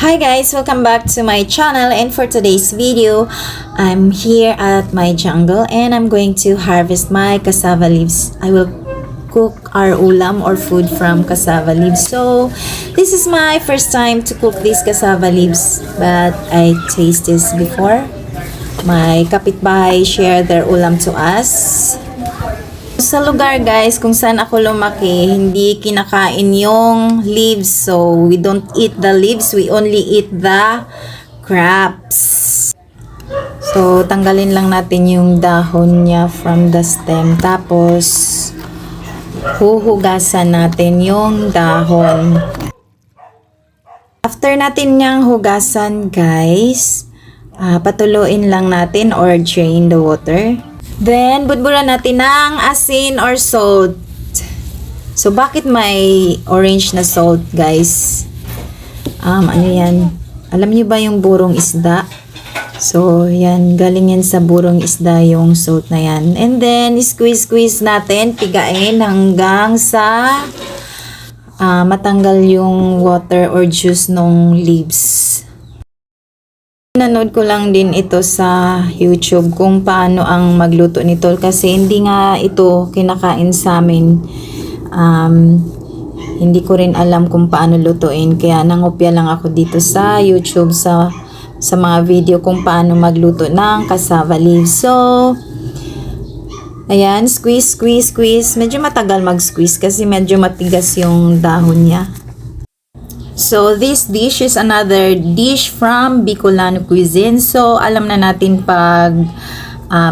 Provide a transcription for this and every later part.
Hi guys, welcome back to my channel, and for today's video, I'm here at my jungle and I'm going to harvest my cassava leaves. I will cook our ulam or food from cassava leaves. So this is my first time to cook these cassava leaves, but I tasted this before. My kapitbahay shared their ulam to us. Sa lugar guys kung saan ako lumaki, hindi kinakain yung leaves. So we don't eat the leaves, we only eat the crops. So tanggalin lang natin yung dahon niya from the stem. Tapos huhugasan natin yung dahon. After natin niyang hugasan guys, patuluin lang natin or drain the water. Then, budburan natin ng asin or salt. So, bakit may orange na salt, guys? Ano yan? Alam niyo ba yung burong isda? So, yan. Galing yan sa burong isda yung salt na yan. And then, squeeze natin. Pigain hanggang sa matanggal yung water or juice ng leaves. Nanood ko lang din ito sa YouTube kung paano ang magluto nito kasi hindi nga ito kinakain sa amin. Hindi ko rin alam kung paano lutuin kaya nangopya lang ako dito sa YouTube sa mga video kung paano magluto ng cassava leaves. So, ayan, squeeze. Medyo matagal mag-squeeze kasi medyo matigas yung dahon niya. So, this dish is another dish from Bicolano cuisine. So, alam na natin pag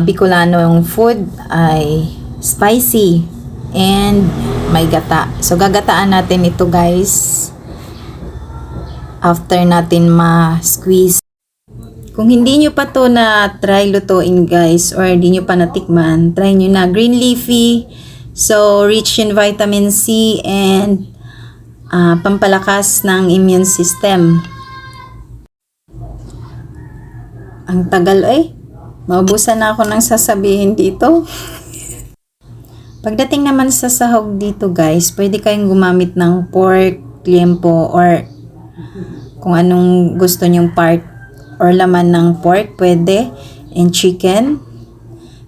Bicolano yung food ay spicy and may gata. So, gagataan natin ito guys after natin ma-squeeze. Kung hindi nyo pa to na try lutuin guys or hindi nyo pa natikman, try nyo na. Green leafy, so rich in vitamin C and pampalakas ng immune system. Ang tagal maubusan na ako ng sasabihin dito. Pagdating naman sa sahog dito guys, pwede kayong gumamit ng pork, liempo, or kung anong gusto nyong part or laman ng pork, pwede, and chicken.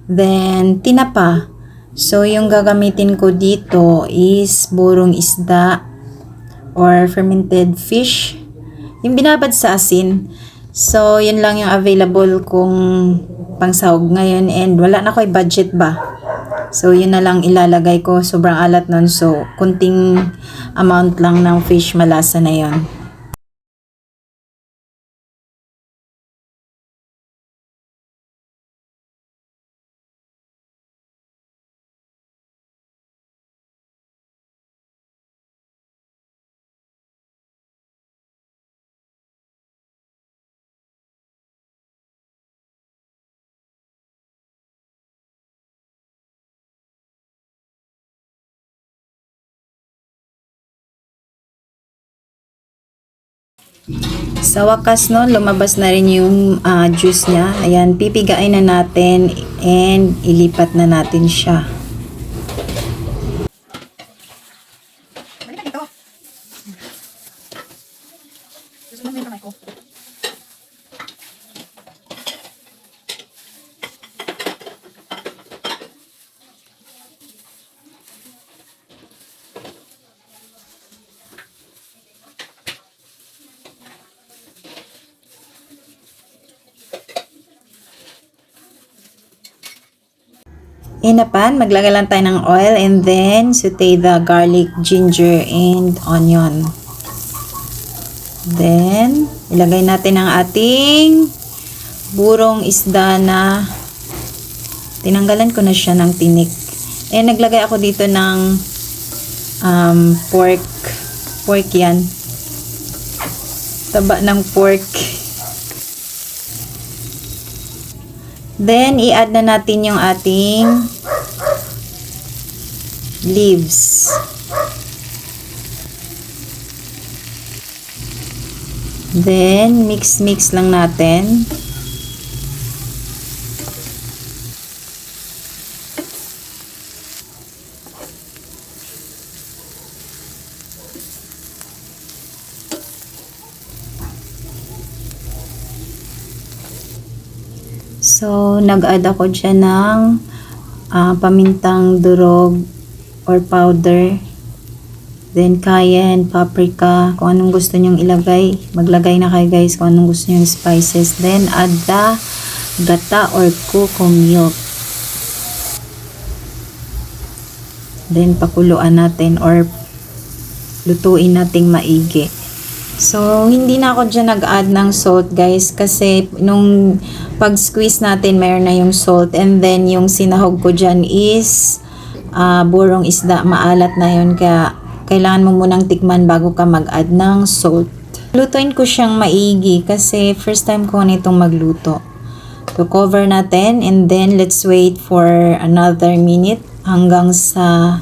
Then, tinapa. So, yung gagamitin ko dito is burong isda or fermented fish, yung binabad sa asin. So, yun lang yung available kong pangsahog ngayon and wala na ko'y budget ba. So, yun na lang ilalagay ko. Sobrang alat nun. So, kunting amount lang ng fish, malasa na yun. Sa wakas no, lumabas na rin yung juice niya. Ayan, pipigain na natin and ilipat na natin siya. In a pan, maglagay lang tayo ng oil and then saute the garlic, ginger, and onion. Then, ilagay natin ang ating burong isda na tinanggalan ko na siya ng tinik. And naglagay ako dito ng pork. Pork yan. Taba ng pork. Then, i-add na natin yung ating leaves. Then, mix lang natin. So, nag-add ako dyan ng pamintang durog or powder. Then, cayenne, paprika, kung anong gusto nyong ilagay. Maglagay na kayo guys kung anong gusto nyong spices. Then, add the gata or cocoa milk. Then, pakuluan natin or lutuin nating maigi. So, hindi na ako dyan nag-add ng salt guys kasi nung pag-squeeze natin mayroon na yung salt and then yung sinahog ko dyan is burong isda, maalat na yun kaya kailangan mo munang tikman bago ka mag-add ng salt. Lutuin ko siyang maigi kasi first time ko nitong magluto. So, cover natin and then let's wait for another minute hanggang sa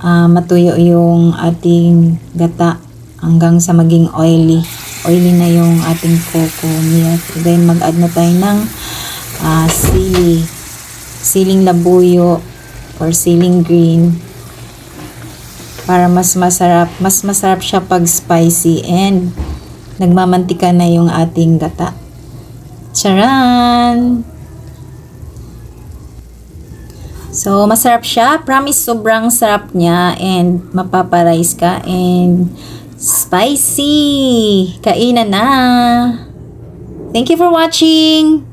matuyo yung ating gata. Hanggang sa maging oily. Oily na yung ating cocoa milk. Then, mag-add na tayo ng siling labuyo or siling green para mas masarap. Mas masarap siya pag spicy and nagmamantika na yung ating gata. Charan! So, masarap siya. Promise, sobrang sarap niya and mapaparize ka and spicy! Kainan na! Thank you for watching!